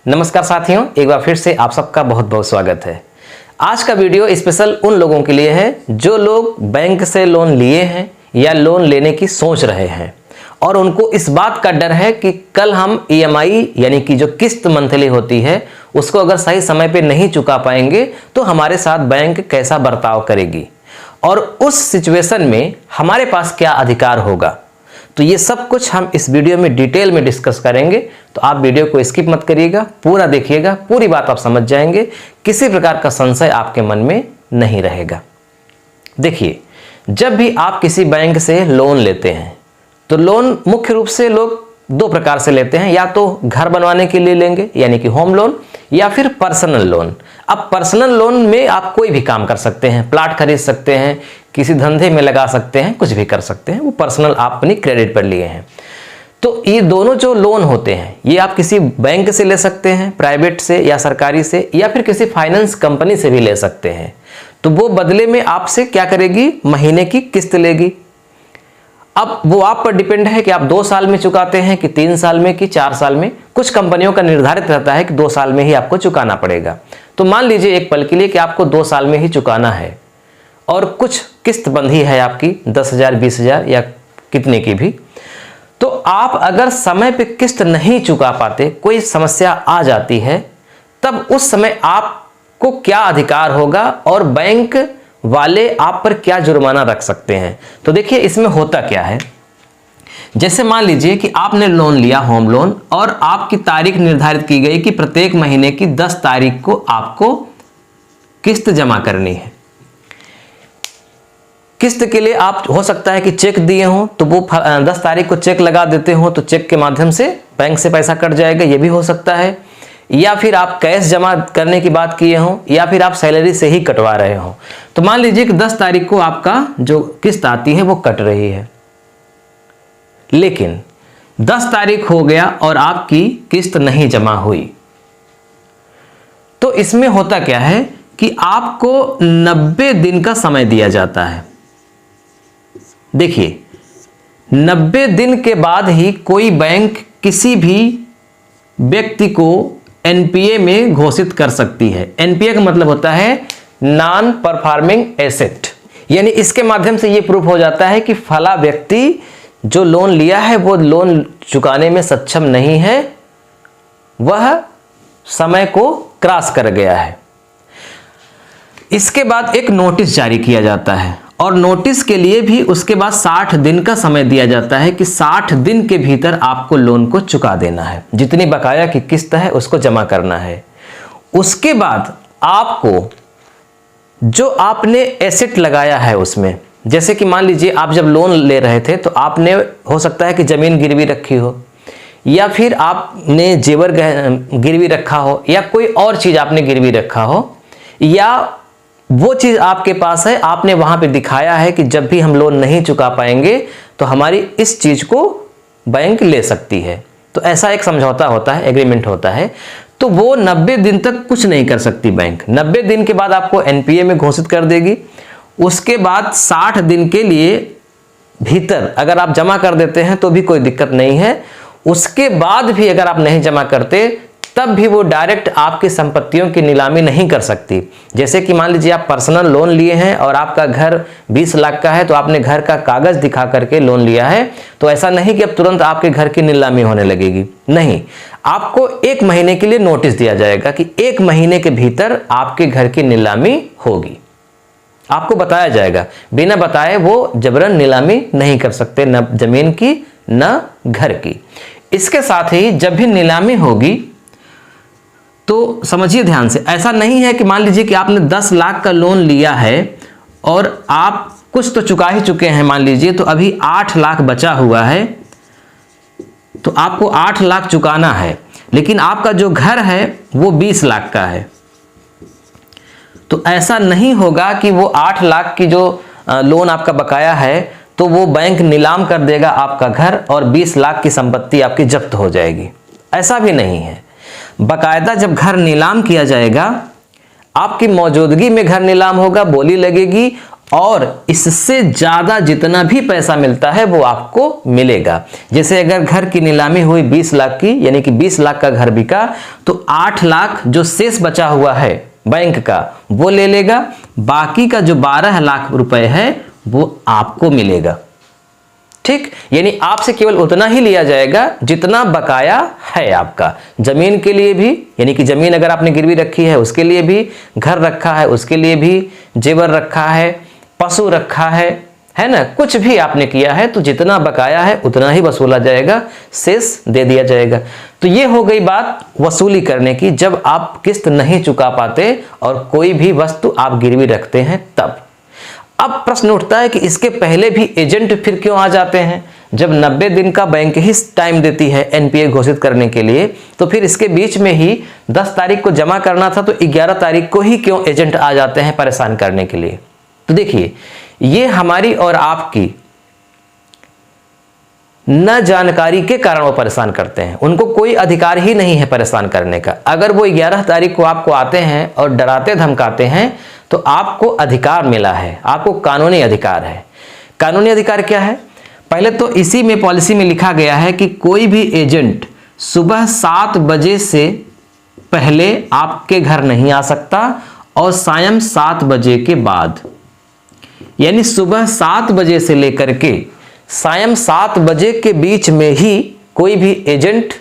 नमस्कार साथियों, एक बार फिर से आप सबका बहुत बहुत स्वागत है। आज का वीडियो स्पेशल उन लोगों के लिए है जो लोग बैंक से लोन लिए हैं या लोन लेने की सोच रहे हैं और उनको इस बात का डर है कि कल हम ईएमआई यानी कि जो किस्त मंथली होती है उसको अगर सही समय पे नहीं चुका पाएंगे तो हमारे साथ बैंक कैसा बर्ताव करेगी और उस सिचुएशन में हमारे पास क्या अधिकार होगा। तो ये सब कुछ हम इस वीडियो में डिटेल में डिस्कस करेंगे, तो आप वीडियो को स्किप मत करिएगा, पूरा देखिएगा, पूरी बात आप समझ जाएंगे, किसी प्रकार का संशय आपके मन में नहीं रहेगा। देखिए, जब भी आप किसी बैंक से लोन लेते हैं तो लोन मुख्य रूप से लोग दो प्रकार से लेते हैं, या तो घर बनवाने के लिए लेंगे यानी कि होम लोन, या फिर पर्सनल लोन। अब पर्सनल लोन में आप कोई भी काम कर सकते हैं, प्लाट खरीद सकते हैं, किसी धंधे में लगा सकते हैं, कुछ भी कर सकते हैं, वो पर्सनल आप अपनी क्रेडिट पर लिए हैं। तो ये दोनों जो लोन होते हैं ये आप किसी बैंक से ले सकते हैं, प्राइवेट से या सरकारी से, या फिर किसी फाइनेंस कंपनी से भी ले सकते हैं। तो वो बदले में आपसे क्या करेगी, महीने की किस्त लेगी। अब वो आप पर डिपेंड है कि आप 2 साल में चुकाते हैं कि 3 साल में कि 4 साल में। कुछ कंपनियों का निर्धारित रहता है कि 2 साल में ही आपको चुकाना पड़ेगा। तो मान लीजिए एक पल के लिए कि आपको 2 साल में ही चुकाना है और कुछ किस्त बंधी है आपकी 10,000, 20,000 या कितने की भी। तो आप अगर समय पे किस्त नहीं चुका पाते, कोई समस्या आ जाती है, तब उस समय आपको क्या अधिकार होगा और बैंक वाले आप पर क्या जुर्माना रख सकते हैं। तो देखिए इसमें होता क्या है। जैसे मान लीजिए कि आपने लोन लिया होम लोन और आपकी तारीख निर्धारित की गई कि प्रत्येक महीने की 10 तारीख को आपको किस्त जमा करनी है। किस्त के लिए आप हो सकता है कि चेक दिए हों तो वो 10 तारीख को चेक लगा देते हो तो चेक के माध्यम से बैंक से पैसा कट जाएगा, ये भी हो सकता है। या फिर आप कैश जमा करने की बात किए हों, या फिर आप सैलरी से ही कटवा रहे हो। तो मान लीजिए कि 10 तारीख को आपका जो किस्त आती है वो कट रही है, लेकिन 10 तारीख हो गया और आपकी किस्त नहीं जमा हुई। तो इसमें होता क्या है कि आपको 90 दिन का समय दिया जाता है। देखिए, 90 दिन के बाद ही कोई बैंक किसी भी व्यक्ति को एनपीए में घोषित कर सकती है। एनपीए का मतलब होता है नॉन परफॉर्मिंग एसेट, यानी इसके माध्यम से यह प्रूफ हो जाता है कि फला व्यक्ति जो लोन लिया है वो लोन चुकाने में सक्षम नहीं है, वह समय को क्रॉस कर गया है। इसके बाद एक नोटिस जारी किया जाता है और नोटिस के लिए भी उसके बाद 60 दिन का समय दिया जाता है कि 60 दिन के भीतर आपको लोन को चुका देना है, जितनी बकाया की किस्त है उसको जमा करना है। उसके बाद आपको जो आपने एसेट लगाया है उसमें, जैसे कि मान लीजिए आप जब लोन ले रहे थे तो आपने हो सकता है कि जमीन गिरवी रखी हो, या फिर आपने जेवर गिरवी रखा हो, या कोई और चीज आपने गिरवी रखा हो, या वो चीज आपके पास है, आपने वहां पे दिखाया है कि जब भी हम लोन नहीं चुका पाएंगे तो हमारी इस चीज को बैंक ले सकती है। तो ऐसा एक समझौता होता है, एग्रीमेंट होता है। तो वो 90 दिन तक कुछ नहीं कर सकती बैंक। 90 दिन के बाद आपको एनपीए में घोषित कर देगी। उसके बाद 60 दिन के लिए भीतर अगर आप जमा कर देते हैं तो भी कोई दिक्कत नहीं है। उसके बाद भी अगर आप नहीं जमा करते तब भी वो डायरेक्ट आपकी संपत्तियों की नीलामी नहीं कर सकती। जैसे कि मान लीजिए आप पर्सनल लोन लिए हैं और आपका घर 20 लाख का है, तो आपने घर का कागज दिखा करके लोन लिया है, तो ऐसा नहीं कि अब तुरंत आपके घर की नीलामी होने लगेगी। नहीं, आपको 1 महीने के लिए नोटिस दिया जाएगा कि 1 महीने के भीतर आपके घर की नीलामी होगी। आपको बताया जाएगा, बिना बताए वो जबरन नीलामी नहीं कर सकते, न जमीन की न घर की। इसके साथ ही जब भी नीलामी होगी तो समझिए ध्यान से, ऐसा नहीं है कि मान लीजिए कि आपने 10 लाख का लोन लिया है और आप कुछ तो चुका ही चुके हैं, मान लीजिए तो अभी 8 लाख बचा हुआ है, तो आपको 8 लाख चुकाना है, लेकिन आपका जो घर है वो 20 लाख का है। तो ऐसा नहीं होगा कि वो 8 लाख की जो लोन आपका बकाया है तो वो बैंक नीलाम कर देगा आपका घर और 20 लाख की संपत्ति आपकी जब्त हो जाएगी। ऐसा भी नहीं है। बकायदा जब घर नीलाम किया जाएगा, आपकी मौजूदगी में घर नीलाम होगा, बोली लगेगी और इससे ज़्यादा जितना भी पैसा मिलता है वो आपको मिलेगा। जैसे अगर घर की नीलामी हुई 20 लाख की, यानी कि 20 लाख का घर बिका, तो 8 लाख जो शेष बचा हुआ है बैंक का वो ले लेगा, बाकी का जो 12 लाख रुपए है वो आपको मिलेगा। ठीक, यानी आपसे केवल उतना ही लिया जाएगा जितना बकाया है आपका। जमीन के लिए भी, यानी कि जमीन अगर आपने गिरवी रखी है उसके लिए भी, घर रखा है उसके लिए भी, जेवर रखा है, पशु रखा है ना, कुछ भी आपने किया है तो जितना बकाया है उतना ही वसूला जाएगा, शेष दे दिया जाएगा। तो ये हो गई बात वसूली करने की, जब आप किस्त नहीं चुका पाते और कोई भी वस्तु आप गिरवी रखते हैं तब। अब प्रश्न उठता है कि इसके पहले भी एजेंट फिर क्यों आ जाते हैं? जब 90 दिन का बैंक ही टाइम देती है एनपीए घोषित करने के लिए, तो फिर इसके बीच में ही 10 तारीख को जमा करना था, तो 11 तारीख को ही क्यों एजेंट आ जाते हैं परेशान करने के लिए? तो देखिए, ये हमारी और आपकी न जानकारी के कारण वो परेशान करते हैं। उनको कोई अधिकार ही नहीं है परेशान करने का। अगर वो 11 तारीख को आपको आते हैं और डराते धमकाते हैं तो आपको अधिकार मिला है, आपको कानूनी अधिकार है। कानूनी अधिकार क्या है? पहले तो इसी में पॉलिसी में लिखा गया है कि कोई भी एजेंट सुबह 7 बजे से पहले आपके घर नहीं आ सकता और सायं 7 बजे के बाद, यानी सुबह 7 बजे से लेकर के सायं 7 बजे के बीच में ही कोई भी एजेंट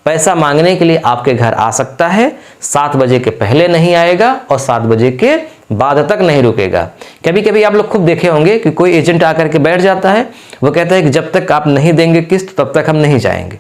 पैसा मांगने के लिए आपके घर आ सकता है। 7 बजे के पहले नहीं आएगा और 7 बजे के बाद तक नहीं रुकेगा। कभी कभी आप लोग खूब देखे होंगे कि कोई एजेंट आकर के बैठ जाता है, वो कहता है कि जब तक आप नहीं देंगे किस्त तब तक हम नहीं जाएंगे।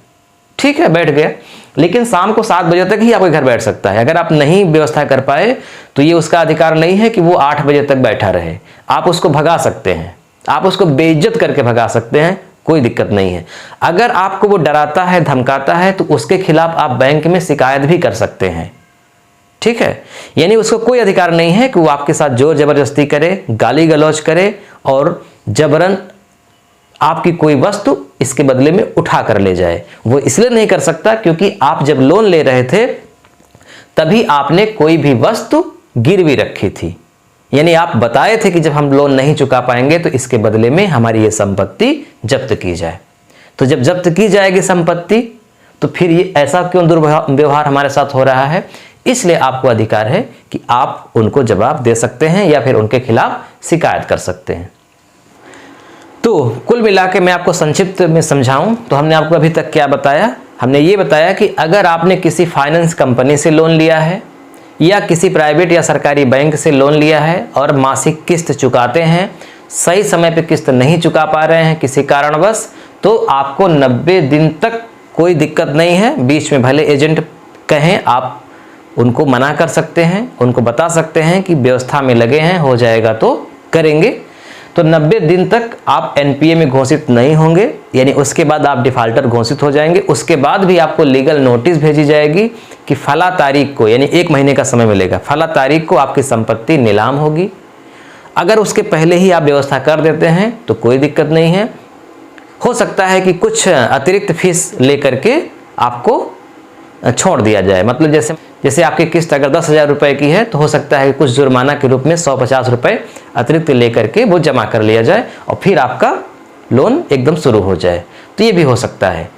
ठीक है, बैठ गया, लेकिन शाम को 7 बजे तक ही आपके घर बैठ सकता है। अगर आप नहीं व्यवस्था कर पाए तो ये उसका अधिकार नहीं है कि वो 8 बजे तक बैठा रहे। आप उसको भगा सकते हैं, आप उसको बेइज्जत करके भगा सकते हैं, कोई दिक्कत नहीं है। अगर आपको वो डराता है, धमकाता है, तो उसके खिलाफ आप बैंक में शिकायत भी कर सकते हैं। ठीक है, यानी उसको कोई अधिकार नहीं है कि वो आपके साथ जोर जबरदस्ती करे, गाली गलौज करे और जबरन आपकी कोई वस्तु इसके बदले में उठा कर ले जाए। वो इसलिए नहीं कर सकता क्योंकि आप जब लोन ले रहे थे तभी आपने कोई भी वस्तु गिरवी रखी थी, यानी आप बताए थे कि जब हम लोन नहीं चुका पाएंगे तो इसके बदले में हमारी ये संपत्ति जब्त की जाए। तो जब जब्त की जाएगी संपत्ति तो फिर ये ऐसा क्यों दुर्व्यवहार हमारे साथ हो रहा है? इसलिए आपको अधिकार है कि आप उनको जवाब दे सकते हैं या फिर उनके खिलाफ शिकायत कर सकते हैं। तो कुल मिला के मैं आपको संक्षिप्त में समझाऊं तो हमने आपको अभी तक क्या बताया? हमने ये बताया कि अगर आपने किसी फाइनेंस कंपनी से लोन लिया है या किसी प्राइवेट या सरकारी बैंक से लोन लिया है और मासिक किस्त चुकाते हैं, सही समय पे किस्त नहीं चुका पा रहे हैं किसी कारणवश, तो आपको 90 दिन तक कोई दिक्कत नहीं है। बीच में भले एजेंट कहें, आप उनको मना कर सकते हैं, उनको बता सकते हैं कि व्यवस्था में लगे हैं, हो जाएगा तो करेंगे। तो 90 दिन तक आप एनपीए में घोषित नहीं होंगे, यानी उसके बाद आप डिफाल्टर घोषित हो जाएंगे। उसके बाद भी आपको लीगल नोटिस भेजी जाएगी कि फला तारीख को, यानी 1 महीने का समय मिलेगा, फला तारीख को आपकी संपत्ति नीलाम होगी। अगर उसके पहले ही आप व्यवस्था कर देते हैं तो कोई दिक्कत नहीं है। हो सकता है कि कुछ अतिरिक्त फीस लेकर के आपको छोड़ दिया जाए, मतलब जैसे आपकी किस्त अगर 10,000 रुपए की है तो हो सकता है कि कुछ जुर्माना के रूप में 150 रुपए अतिरिक्त लेकर के वो जमा कर लिया जाए और फिर आपका लोन एकदम शुरू हो जाए, तो ये भी हो सकता है।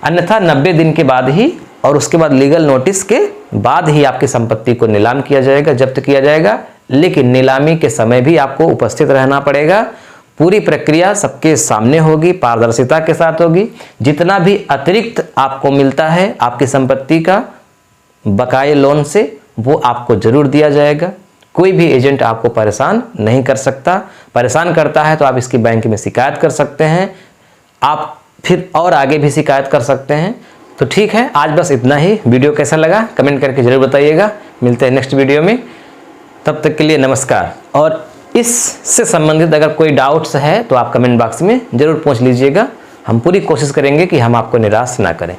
अन्यथा 90 दिन के बाद ही और उसके बाद लीगल नोटिस के बाद ही आपकी संपत्ति को नीलाम किया जाएगा, जब्त किया जाएगा। लेकिन नीलामी के समय भी आपको उपस्थित रहना पड़ेगा। पूरी प्रक्रिया सबके सामने होगी, पारदर्शिता के साथ होगी। जितना भी अतिरिक्त आपको मिलता है आपकी संपत्ति का बकाये लोन से, वो आपको जरूर दिया जाएगा। कोई भी एजेंट आपको परेशान नहीं कर सकता। परेशान करता है तो आप इसकी बैंक में शिकायत कर सकते हैं, आप फिर और आगे भी शिकायत कर सकते हैं। तो ठीक है, आज बस इतना ही। वीडियो कैसा लगा कमेंट करके जरूर बताइएगा। मिलते हैं नेक्स्ट वीडियो में, तब तक के लिए नमस्कार। और इससे संबंधित अगर कोई डाउट्स है तो आप कमेंट बॉक्स में जरूर पूछ लीजिएगा। हम पूरी कोशिश करेंगे कि हम आपको निराश ना करें।